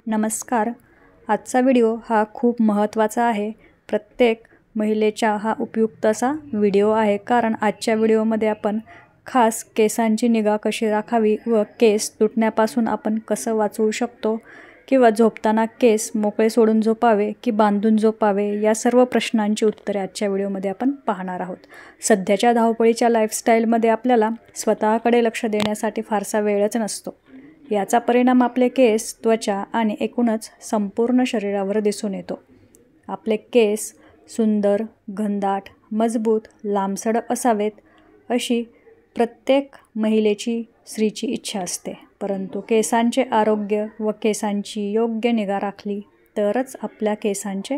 नमस्कार. आजचा व्हिडिओ हा खूप महत्त्वाचा आहे. प्रत्येक महिलेचा हा उपयुक्त असा व्हिडिओ आहे, कारण आजच्या व्हिडिओमध्ये आपण खास केसांची निगा कशी राखावी व केस तुटण्यापासून आपण कसं वाचवू शकतो किंवा झोपताना केस मोकळे सोडून झोपावे की बांधून झोपावे, या सर्व प्रश्नांची उत्तरे आजच्या व्हिडिओमध्ये आपण पाहणार आहोत. सध्याच्या धावपळीच्या लाईफस्टाईलमध्ये आपल्याला स्वतःकडे लक्ष देण्यासाठी फारसा वेळच नसतो. याचा परिणाम आपले केस, त्वचा आणि एकूणच संपूर्ण शरीरावर दिसून येतो. आपले केस सुंदर, घनदाट, मजबूत, लांबसडक असावेत अशी प्रत्येक महिलेची, स्त्रीची इच्छा असते. परंतु केसांचे आरोग्य व केसांची योग्य निगा राखली तरच आपल्या केसांचे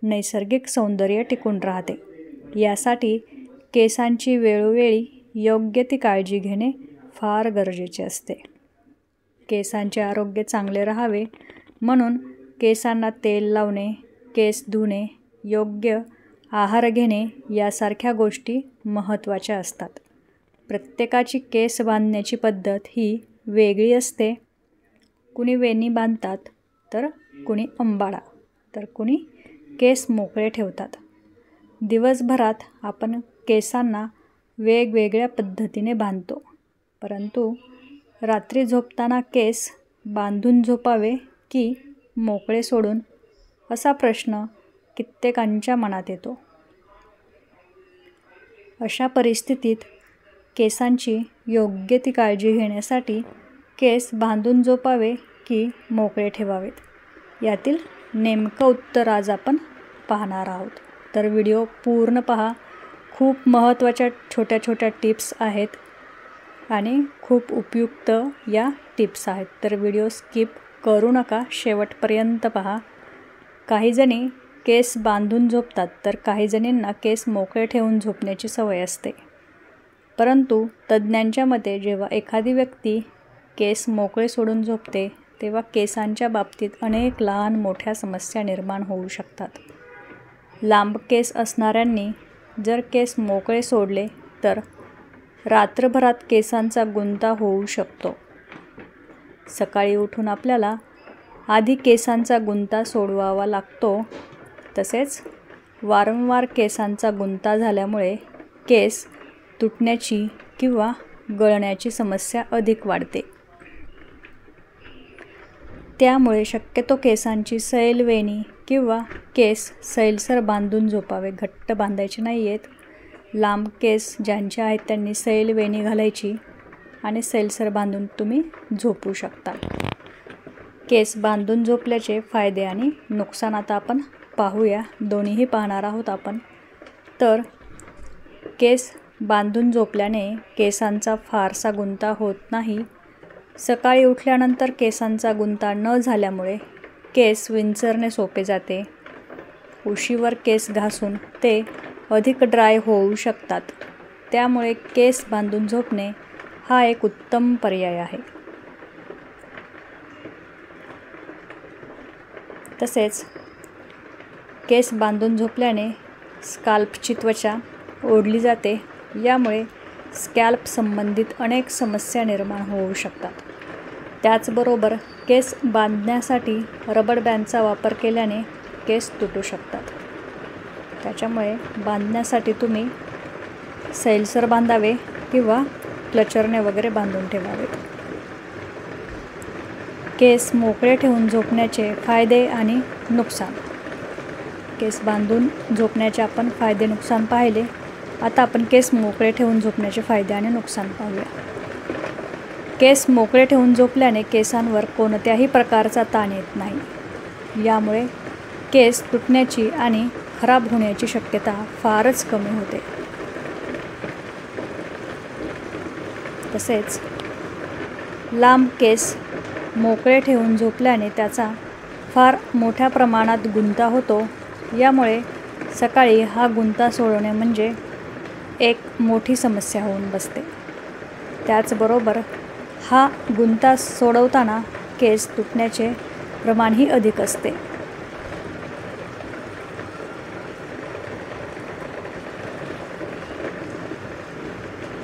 नैसर्गिक सौंदर्य टिकून राहते. यासाठी केसांची वेळोवेळी योग्य ती काळजी घेणे फार गरजेचे असते. केसांचे आरोग्य चांगले राहावे म्हणून केसांना तेल लावणे, केस धुणे, योग्य आहार घेणे यासारख्या गोष्टी महत्त्वाच्या असतात. प्रत्येकाची केस बांधण्याची पद्धत ही वेगळी असते. कुणी वेणी बांधतात, तर कुणी अंबाडा, तर कुणी केस मोकळे ठेवतात. दिवसभरात आपण केसांना वेगवेगळ्या पद्धतीने बांधतो, परंतु रात्री झोपताना केस बांधून झोपावे की मोकळे सोडून, असा प्रश्न कित्येकांच्या मनात येतो. अशा परिस्थितीत केसांची योग्य ती काळजी घेण्यासाठी केस बांधून झोपावे की मोकळे ठेवावेत, यातील नेमकं उत्तर आज आपण पाहणार आहोत. तर व्हिडिओ पूर्ण पहा. खूप महत्त्वाच्या छोट्या छोट्या टिप्स आहेत आणि खूप उपयुक्त या टिप्स आहेत. तर व्हिडिओ स्किप करू नका, शेवटपर्यंत पहा. काही जणी केस बांधून झोपतात, तर काही जणींना केस मोकळे ठेवून झोपण्याची सवय असते. परंतु तज्ज्ञांच्या मते जेव्हा एखादी व्यक्ती केस मोकळे सोडून झोपते, तेव्हा केसांच्या बाबतीत अनेक लहान मोठ्या समस्या निर्माण होऊ शकतात. लांब केस असणाऱ्यांनी जर केस मोकळे सोडले तर रात्रभरात केसांचा गुंता होऊ शकतो. सकाळी उठून आपल्याला आधी केसांचा गुंता सोडवावा लागतो. तसेच वारंवार केसांचा गुंता झाल्यामुळे केस तुटण्याची किंवा गळण्याची समस्या अधिक वाढते. त्यामुळे शक्यतो केसांची सैल वेणी किंवा केस सैलसर बांधून झोपावे. घट्ट बांधायचे नाही आहेत. लांब केस ज्यांचे आहेत त्यांनी सैल वेणी घालायची आणि सैलसर बांधून तुम्ही झोपू शकता. केस बांधून झोपल्याचे फायदे आणि नुकसान आता आपण पाहूया. दोन्हीही पाहणार आहोत आपण. तर केस बांधून झोपल्याने केसांचा फारसा गुंता होत नाही. सकाळी उठल्यानंतर केसांचा गुंता न झाल्यामुळे केस विंचरणे सोपे जाते. उशीवर केस घासून ते अधिक ड्राय होऊ शकतात. त्यामुळे केस बांधून झोपणे हा एक उत्तम पर्याय आहे. तसेच केस बांधून झोपल्याने स्काल्पची त्वचा ओढली जाते. यामुळे स्कॅल्प संबंधित अनेक समस्या निर्माण होऊ शकतात. त्याचबरोबर केस बांधण्यासाठी रबर बँडचा वापर केल्याने केस तुटू शकतात. त्याच्यामुळे बांधण्यासाठी तुम्ही सैलसर बांधावे किंवा क्लचरने वगैरे बांधून ठेवावे. केस मोकळे ठेवून झोपण्याचे फायदे आणि नुकसान. केस बांधून झोपण्याचे आपण फायदे नुकसान पाहिले. आता आपण केस मोकळे ठेवून झोपण्याचे फायदे आणि नुकसान पाहूया. केस मोकळे ठेवून झोपल्याने केसांवर कोणत्याही प्रकारचा ताण येत नाही. यामुळे केस तुटण्याची आणि खराब होण्याची शक्यता फारच कमी होते. तसेच लांब केस मोकळे ठेवून झोपल्याने त्याचा फार मोठ्या प्रमाणात गुंता होतो. यामुळे सकाळी हा गुंता सोडवणे म्हणजे एक मोठी समस्या होऊन बसते. त्याचबरोबर हा गुंता सोडवताना केस तुटण्याचे प्रमाणही अधिक असते.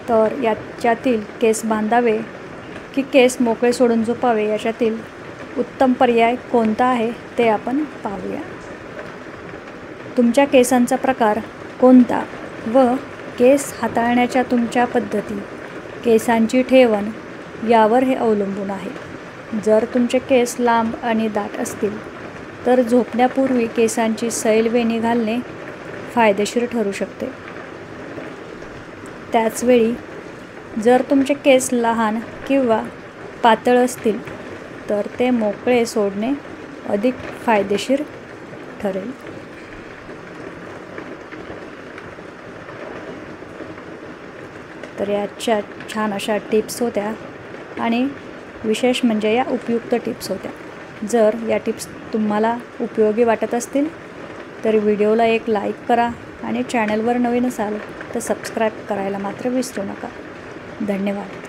तर याच्यातील केस बांधावे की केस मोकळे सोडून झोपावे याच्यातील उत्तम पर्याय कोणता आहे ते आपण पाहूया. तुमच्या केसांचा प्रकार कोणता व केस हाताळण्याच्या तुमच्या पद्धती, केसांची ठेवण यावर हे अवलंबून आहे. जर तुमचे केस लांब आणि दाट असतील तर झोपण्यापूर्वी केसांची सैल वेणी घालणे फायदेशीर ठरू शकते. त्याचवेळी जर तुमचे केस लहान किंवा पातळ असतील तर ते मोकळे सोडणे अधिक फायदेशीर ठरेल. तर याच्या छान अशा टिप्स होत्या आणि विशेष म्हणजे या उपयुक्त टिप्स होत्या. जर या टिप्स तुम्हाला उपयोगी वाटत असतील तर व्हिडिओला एक लाईक करा आणि चॅनलवर नवीन असाल तर सबस्क्राईब करायला मात्र विसरू नका. धन्यवाद.